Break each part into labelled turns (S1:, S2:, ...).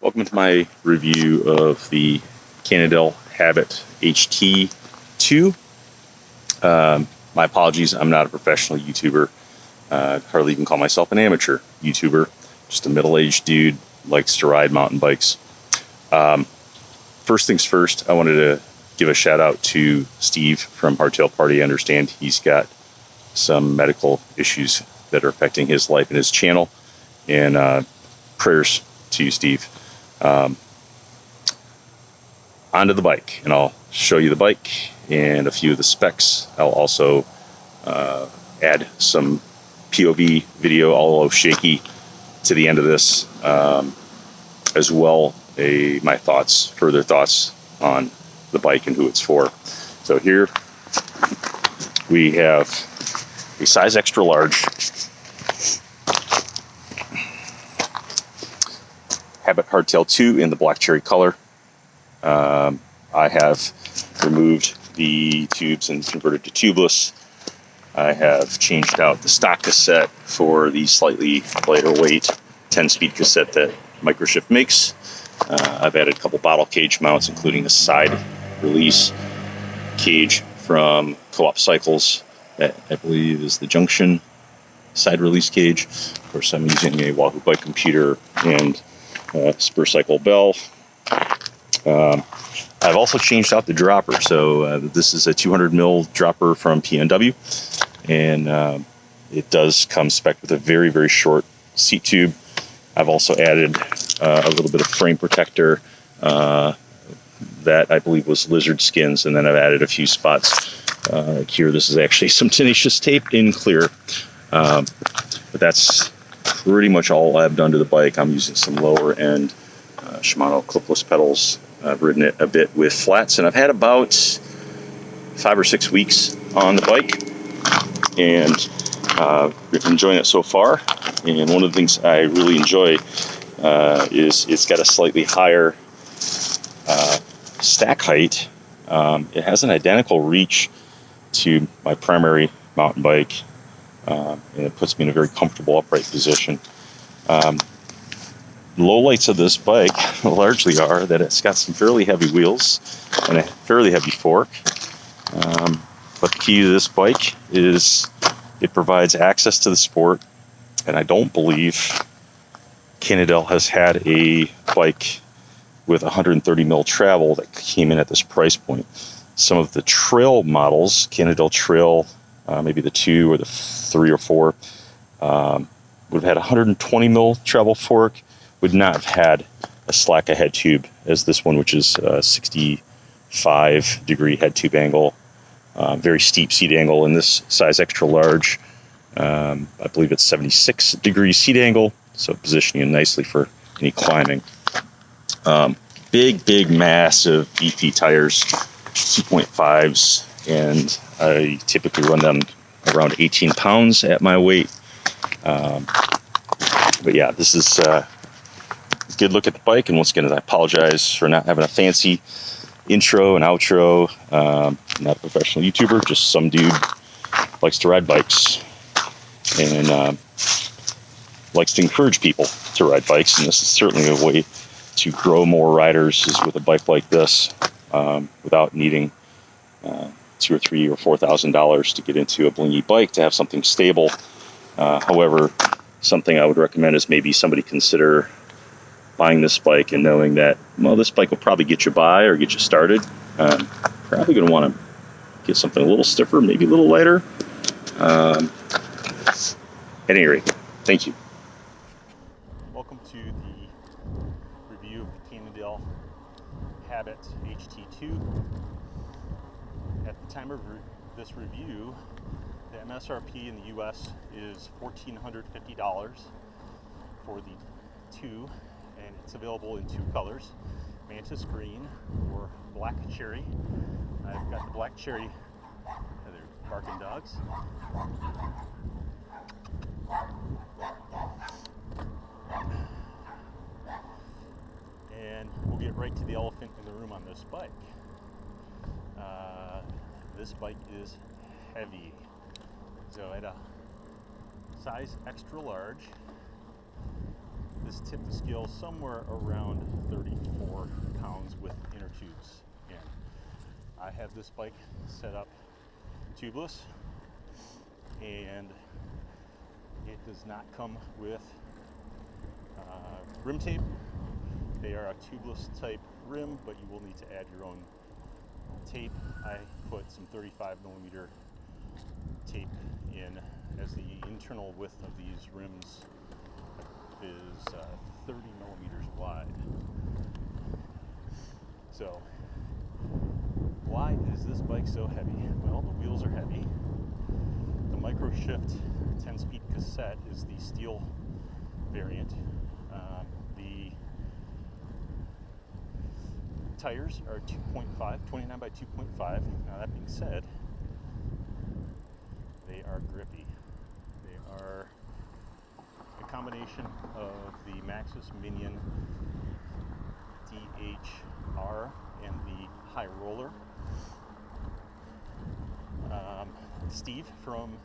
S1: Welcome to my review of the Cannondale Habit HT2. My apologies, I'm not a professional YouTuber. Hardly even call myself an amateur YouTuber. Just a middle-aged dude, likes to ride mountain bikes. First things first, I wanted to give a shout out to Steve from Hardtail Party. I understand he's got some medical issues that are affecting his life and his channel. And prayers to you, Steve. Onto the bike, and I'll show you the bike and a few of the specs. I'll also add some POV video, although shaky, to the end of this, as well my further thoughts on the bike and who it's for. So here we have a size extra large Habit Hardtail 2 in the black cherry color. I have removed the tubes and converted to tubeless. I have changed out the stock cassette for the slightly lighter weight 10-speed cassette that Microshift makes. I've added a couple bottle cage mounts, including a side release cage from Co-op Cycles that I believe is the Junction side release cage. Of course, I'm using a Wahoo bike computer and Spur Cycle bell. I've also changed out the dropper. So this is a 200 mil dropper from PNW, and it does come spec'd with a very, very short seat tube. I've also added a little bit of frame protector that I believe was lizard skins, and then I've added a few spots here. This is actually some tenacious tape in clear, but that's pretty much all I've done to the bike. I'm using some lower end Shimano clipless pedals. I've ridden it a bit with flats, and I've had about 5 or 6 weeks on the bike, and enjoying it so far. And one of the things I really enjoy is it's got a slightly higher stack height. It has an identical reach to my primary mountain bike, and it puts me in a very comfortable upright position. Lowlights of this bike largely are that it's got some fairly heavy wheels and a fairly heavy fork. But the key to this bike is it provides access to the sport, and I don't believe Cannondale has had a bike with 130 mil travel that came in at this price point. Some of the trail models, Cannondale Trail, maybe the 2 or the 3 or 4, would have had 120 mil travel fork, would not have had a slack head tube as this one, which is 65 degree head tube angle, very steep seat angle. In this size extra large, I believe it's 76 degree seat angle, so positioning you nicely for any climbing. Big, massive, beefy tires, 2.5s, and I typically run them around 18 pounds at my weight. But yeah, this is a good look at the bike, and once again, I apologize for not having a fancy intro and outro. Not a professional YouTuber, just some dude likes to ride bikes and likes to encourage people to ride bikes, and this is certainly a way to grow more riders is with a bike like this, without needing $2,000 or $3,000 or $4,000 to get into a blingy bike to have something stable. However, something I would recommend is maybe somebody consider buying this bike and knowing that, well, this bike will probably get you by or get you started. Probably going to want to get something a little stiffer, maybe a little lighter. At any rate, thank you. Welcome to the review of the Cannondale Habit HT2. At the time of this review, the MSRP in the US is $1,450 for the 2, and it's available in 2 colors, mantis green or black cherry. I've got the black cherry. They're barking dogs. And we'll get right to the elephant in the room on this bike. This bike is heavy. So at a size extra large, this tipped the scale somewhere around 34 pounds with inner tubes in. I have this bike set up tubeless, and it does not come with rim tape. They are a tubeless type rim, but you will need to add your own tape. I put some 35 millimeter tape in, as the internal width of these rims is 30 millimeters wide. So why is this bike so heavy? Well, the wheels are heavy. The micro shift 10-speed cassette is the steel variant. The tires are 2.5, 29 by 2.5. Now that being said, they are grippy. They are a combination of the Maxxis Minion DHR and the High Roller. Steve from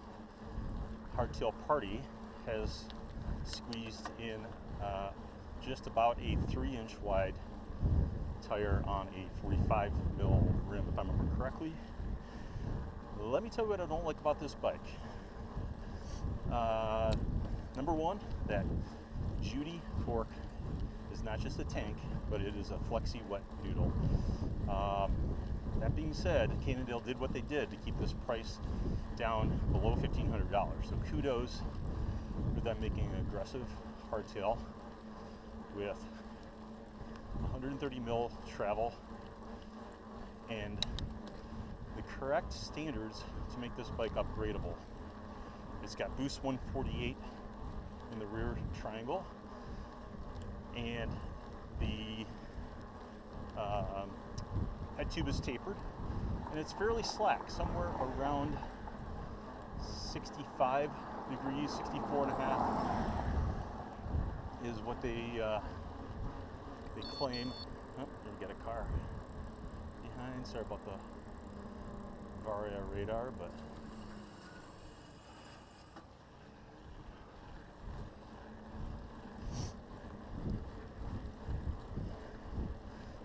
S1: Hardtail Party has squeezed in just about a 3-inch wide tire on a 45 mil rim, if I remember correctly. Let me tell you what I don't like about this bike. Number one, that Judy fork is not just a tank, but it is a flexi wet noodle. That being said, Cannondale did what they did to keep this price down below $1,500. So kudos for them making an aggressive hardtail with 130 mil travel and the correct standards to make this bike upgradable. It's got boost 148 in the rear triangle, and the head tube is tapered, and it's fairly slack, somewhere around 65 degrees, 64 and a half is what they claim. Oh, you get a car behind. Sorry about the Varia radar, but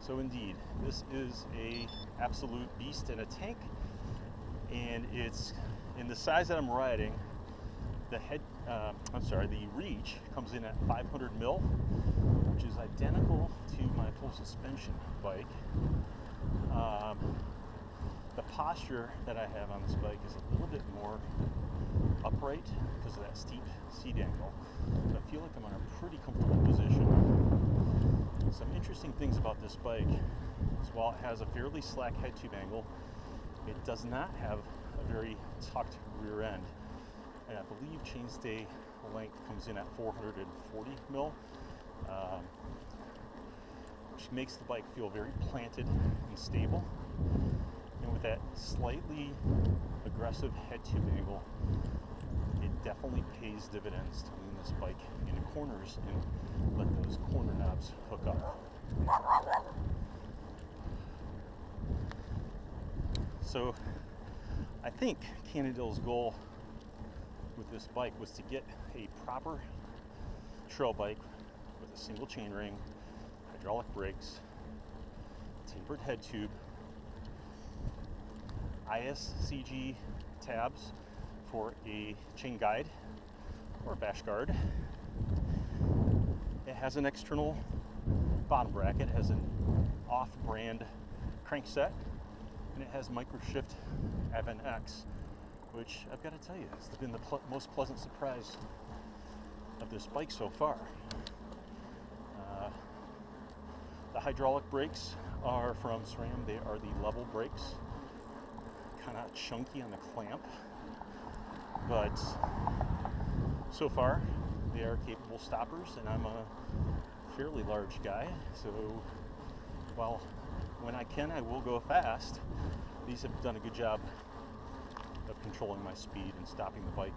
S1: so indeed, this is a absolute beast in a tank, and it's in the size that I'm riding. The reach comes in at 500 mil, which is identical to my full suspension bike. The posture that I have on this bike is a little bit more upright because of that steep seat angle. So I feel like I'm in a pretty comfortable position. Some interesting things about this bike is while it has a fairly slack head tube angle, it does not have a very tucked rear end. And I believe chainstay length comes in at 440 mil, which makes the bike feel very planted and stable. And with that slightly aggressive head tube angle, it definitely pays dividends to lean this bike into corners and let those corner knobs hook up. So I think Cannondale's goal with this bike was to get a proper trail bike with a single chainring, hydraulic brakes, tapered head tube, ISCG tabs for a chain guide or a bash guard. It has an external bottom bracket, it has an off-brand crankset, and it has micro shift Avon X, which I've got to tell you has been the most pleasant surprise of this bike so far. The hydraulic brakes are from SRAM. They are the level brakes, kind of chunky on the clamp, but so far they are capable stoppers, and I'm a fairly large guy, so while when I can I will go fast, these have done a good job of controlling my speed and stopping the bike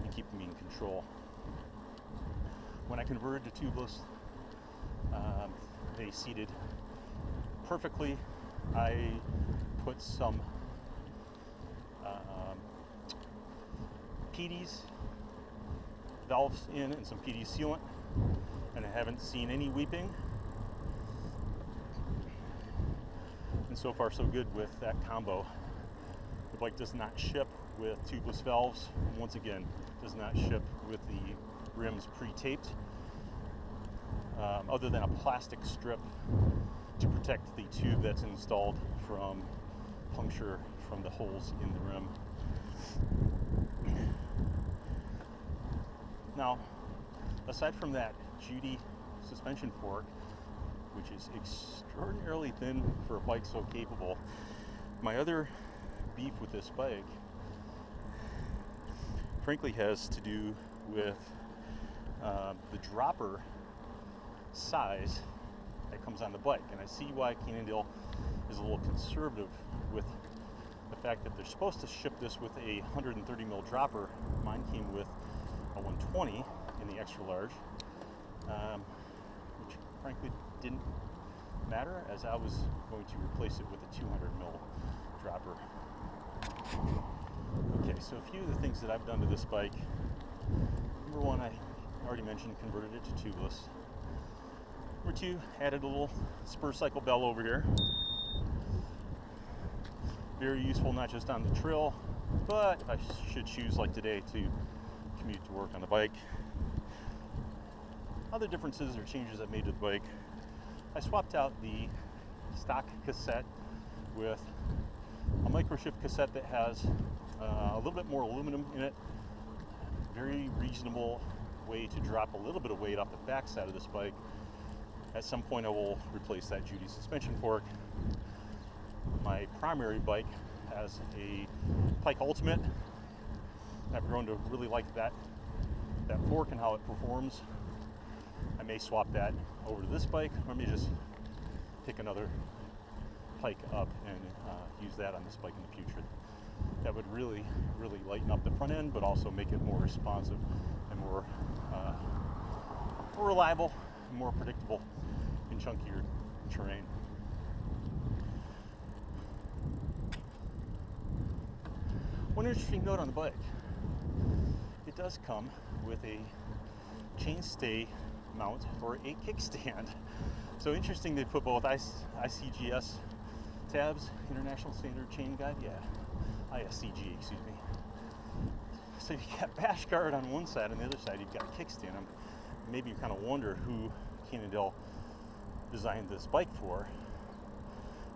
S1: and keeping me in control. When I converted to tubeless, they seated perfectly. I put some PDs valves in and some PD sealant and I haven't seen any weeping. And so far so good with that combo. The bike does not ship with tubeless valves, and once again does not ship with the rims pre-taped, other than a plastic strip to protect the tube that's installed from puncture from the holes in the rim. Now, aside from that Judy suspension fork, which is extraordinarily thin for a bike so capable, my other beef with this bike frankly has to do with the dropper size that comes on the bike. And I see why Cannondale is a little conservative with the fact that they're supposed to ship this with a 130 mil dropper. Mine came with a 120 in the extra large, which frankly didn't matter, as I was going to replace it with a 200 mil dropper. Okay, so a few of the things that I've done to this bike. Number one, I already mentioned, converted it to tubeless. Number two, added a little spur cycle bell over here. Very useful, not just on the trail, but if I should choose, like today, to commute to work on the bike. Other differences or changes I've made to the bike: I swapped out the stock cassette with a microshift cassette that has a little bit more aluminum in it. Very reasonable way to drop a little bit of weight off the back side of this bike. At some point I will replace that Judy suspension fork. My primary bike has a Pike Ultimate. I've grown to really like that fork and how it performs. I may swap that over to this bike, or I may just pick another Pike up and use that on this bike in the future. That would really lighten up the front end, but also make it more responsive and more reliable and more predictable in chunkier terrain. One interesting note on the bike: it does come with a chainstay mount for a kickstand. So interesting, they put both ICGS tabs, International Standard Chain Guide, ISCG, excuse me. So you've got bash guard on one side, and the other side you've got a kickstand. Maybe you kind of wonder who Cannondale designed this bike for.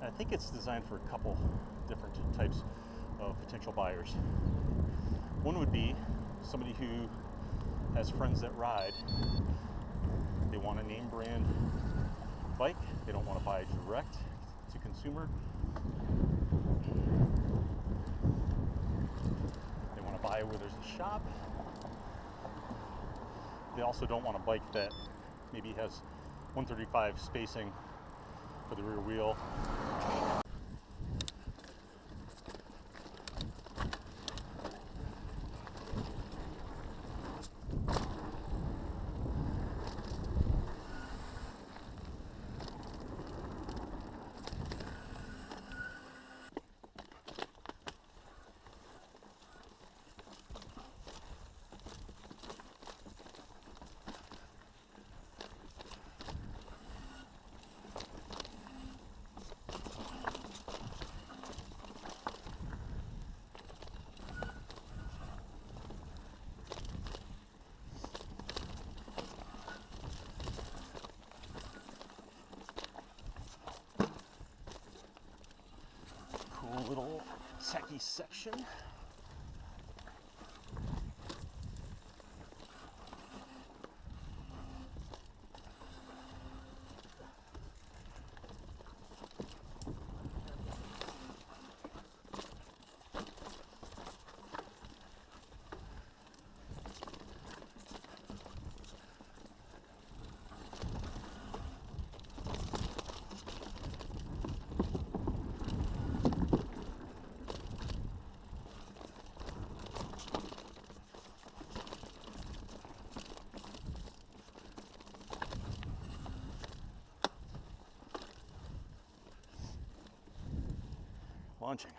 S1: And I think it's designed for a couple different types of potential buyers. One would be somebody who has friends that ride. They want a name brand bike. They don't want to buy direct to consumer. They want to buy where there's a shop. They also don't want a bike that maybe has 135 spacing for the rear wheel. Cool little tacky section. Launching.